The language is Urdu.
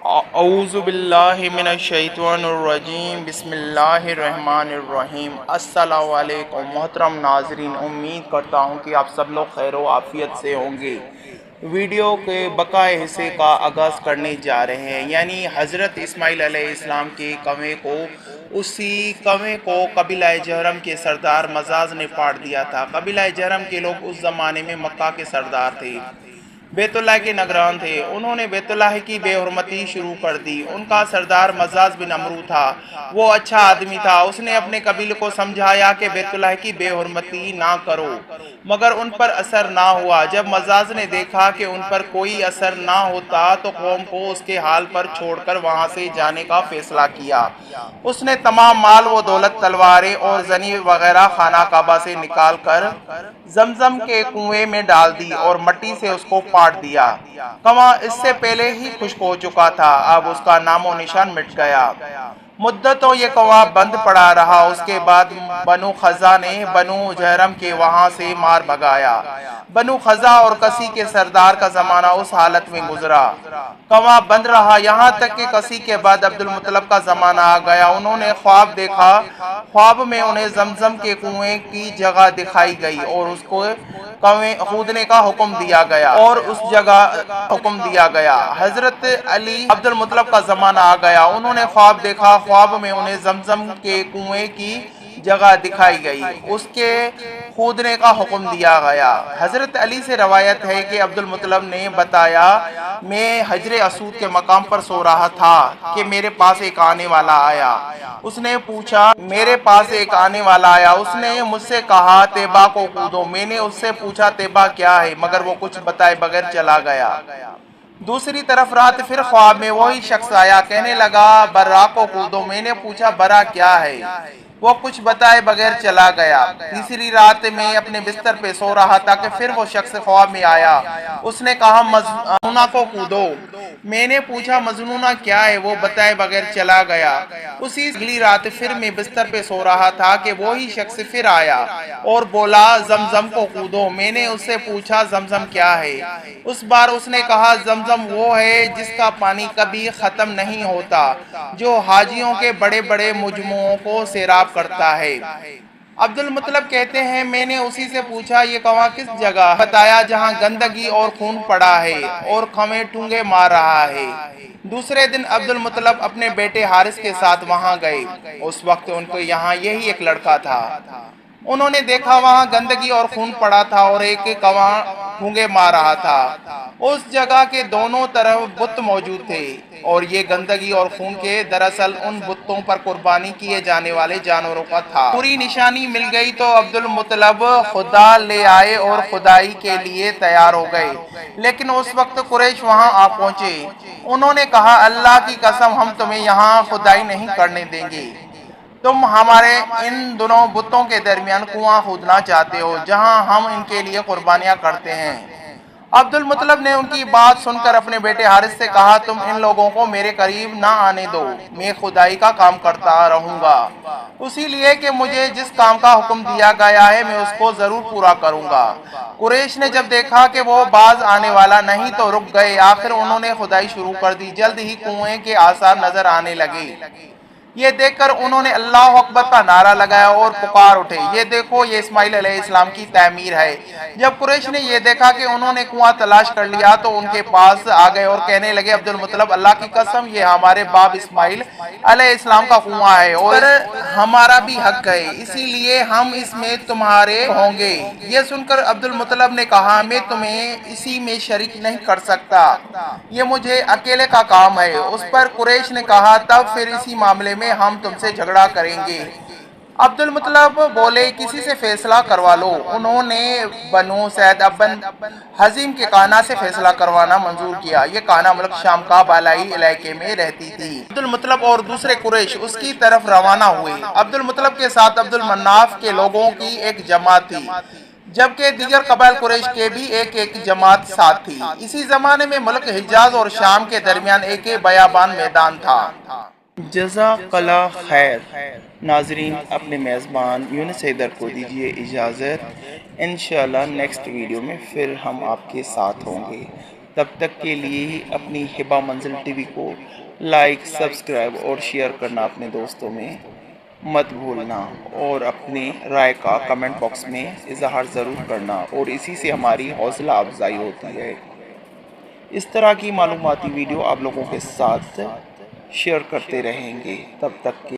اعوذ باللہ من الشیطان الرجیم، بسم اللہ الرحمن الرحیم۔ السلام علیکم محترم ناظرین، امید کرتا ہوں کہ آپ سب لوگ خیر و عافیت سے ہوں گے۔ ویڈیو کے بقائے حصے کا آغاز کرنے جا رہے ہیں، یعنی حضرت اسماعیل علیہ السلام کے کنویں کو، اسی کنویں کو قبیلہ جہرم کے سردار مزاز نے پاٹ دیا تھا۔ قبیلہ جہرم کے لوگ اس زمانے میں مکہ کے سردار تھے، بیت اللہ کے نگران تھے۔ انہوں نے بیت اللہ کی بے حرمتی شروع کر دی۔ ان کا سردار مزاز بن عمرو تھا، وہ اچھا آدمی تھا۔ اس نے اپنے قبیلے کو سمجھایا کہ بیت اللہ کی بے حرمتی نہ کرو، مگر ان پر اثر نہ ہوا۔ جب مزاز نے دیکھا کہ ان پر کوئی اثر نہ ہوتا تو قوم کو اس کے حال پر چھوڑ کر وہاں سے جانے کا فیصلہ کیا۔ اس نے تمام مال و دولت، تلواریں اور زنی وغیرہ خانہ کعبہ سے نکال کر زمزم کے کنویں میں ڈال دی اور مٹی سے اس کو پاٹ دیا۔ کنواں اس سے پہلے ہی خشک ہو چکا تھا، اب اس کا نام و نشان مٹ گیا۔ مدتوں یہ کنواں بند پڑا رہا۔ اس کے بعد بنو خزا نے بنو جہرم کے وہاں سے مار بھگایا۔ بنو خزا اور کسی کے سردار کا زمانہ اس حالت میں گزرا، کنواں بند رہا، یہاں تک کہ کسی کے بعد عبد المطلب کا زمانہ آ گیا۔ انہوں نے خواب دیکھا، خواب میں انہیں زمزم کے کنویں کی جگہ دکھائی گئی اور اس کو کنویں کھودنے کا حکم دیا گیا اور اس جگہ حکم دیا گیا۔ حضرت علی عبد المطلب کا زمانہ آ گیا۔ انہوں نے خواب دیکھا، خواب میں انہیں زمزم کے کنویں کی جگہ دکھائی گئی، اس کے کھودنے کا حکم دیا گیا۔ حضرت علی سے روایت ہے کہ عبد المطلب نے بتایا، میں حجر اسود کے مقام پر سو رہا تھا کہ میرے پاس ایک آنے والا آیا۔ اس نے پوچھا، میرے پاس ایک آنے والا آیا، اس نے مجھ سے کہا طیبہ کو کودو۔ میں نے اس سے پوچھا طیبہ کیا ہے، مگر وہ کچھ بتائے بغیر چلا گیا۔ دوسری طرف رات پھر خواب میں وہی شخص آیا، کہنے لگا برا کو کودو۔ میں نے پوچھا برا کیا ہے، وہ کچھ بتائے بغیر چلا گیا۔ تیسری رات میں اپنے بستر پہ سو رہا تھا کہ پھر وہ شخص خواب میں آیا، اس نے کہا مجنونہ کو کودو۔ میں نے پوچھا مجنونہ کیا ہے، وہ بتائے بغیر چلا گیا۔ اسی اگلی رات پھر میں بستر پہ سو رہا تھا کہ وہی شخص پھر آیا اور بولا زمزم کو کودو۔ میں نے اس سے پوچھا زمزم کیا ہے، اس بار اس نے کہا زمزم وہ ہے جس کا پانی کبھی ختم نہیں ہوتا، جو حاجیوں کے بڑے بڑے مجموعوں کو سیراب کرتا ہے۔ عبد المطلب کہتے ہیں، میں نے اسی سے پوچھا یہ کنواں کس جگہ، بتایا جہاں گندگی اور خون پڑا ہے اور کنویں ٹونگے مار رہا ہے۔ دوسرے دن عبد المطلب اپنے بیٹے حارث کے ساتھ وہاں گئے۔ اس وقت ان کو یہاں یہی ایک لڑکا تھا۔ انہوں نے دیکھا وہاں گندگی اور خون پڑا تھا اور ایک کنواں ٹونگے مار رہا تھا۔ اس جگہ کے دونوں طرف بت موجود تھے اور یہ گندگی اور خون کے دراصل ان بتوں پر قربانی کیے جانے والے جانوروں کا تھا۔ پوری نشانی مل گئی تو عبد المطلب خدا لے آئے اور خدائی کے لیے تیار ہو گئے، لیکن اس وقت قریش وہاں آ پہنچے۔ انہوں نے کہا اللہ کی قسم ہم تمہیں یہاں خدائی نہیں کرنے دیں گے، تم ہمارے ان دونوں بتوں کے درمیان کنواں کھودنا چاہتے ہو جہاں ہم ان کے لیے قربانیاں کرتے ہیں۔ عبد المطلب نے ان کی بات سن کر اپنے بیٹے حارث سے کہا تم ان لوگوں کو میرے قریب نہ آنے دو، میں خدائی کا کام کرتا رہوں گا، اسی لیے کہ مجھے جس کام کا حکم دیا گیا ہے میں اس کو ضرور پورا کروں گا۔ قریش نے جب دیکھا کہ وہ باز آنے والا نہیں تو رک گئے۔ آخر انہوں نے خدائی شروع کر دی، جلد ہی کنویں کے آثار نظر آنے لگے۔ یہ دیکھ کر انہوں نے اللہ اکبر کا نعرہ لگایا اور پکار اٹھے، یہ دیکھو یہ اسماعیل علیہ السلام کی تعمیر ہے۔ جب قریش نے یہ دیکھا کہ انہوں نے کنواں تلاش کر لیا تو ان کے پاس آ گئے اور کہنے لگے عبد المطلب اللہ کی قسم یہ ہمارے باپ اسماعیل علیہ السلام کا کنواں ہے اور ہمارا بھی حق ہے، اسی لیے ہم اس میں تمہارے ہوں گے۔ یہ سن کر عبد المطلب نے کہا میں تمہیں اسی میں شریک نہیں کر سکتا، یہ مجھے اکیلے کا کام ہے۔ اس پر قریش نے کہا تب پھر اسی معاملے میں ہم تم سے جھگڑا کریں گے۔ عبد المطلب بولے کسی سے فیصلہ کروا لو۔ انہوں نے بنو سعد ابن حزیم کے کانا سے فیصلہ کروانا منظور کیا۔ یہ کانا ملک شام کا بالائی علاقے میں رہتی تھی۔ عبد المطلب اور دوسرے قریش اس کی طرف روانہ ہوئے۔ عبد المطلب کے ساتھ عبد المناف کے لوگوں کی ایک جماعت تھی، جبکہ دیگر قبائل قریش کے بھی ایک جماعت ساتھ تھی۔ اسی زمانے میں ملک حجاز اور شام کے درمیان ایک بیابان میدان تھا۔ جزاک اللہ خیر۔ ناظرین اپنے میزبان یونس حیدر کو دیجیے اجازت، انشاءاللہ نیکسٹ ویڈیو میں پھر ہم آپ کے ساتھ ہوں گے۔ تب تک کے لیے اپنی ہبہ منزل ٹی وی کو لائک، سبسکرائب اور شیئر کرنا اپنے دوستوں میں مت بھولنا، اور اپنے رائے کا کمنٹ باکس میں اظہار ضرور کرنا، اور اسی سے ہماری حوصلہ افزائی ہوتی ہے۔ اس طرح کی معلوماتی ویڈیو آپ لوگوں کے ساتھ شیئر کرتے رہیں گے، تب تک کے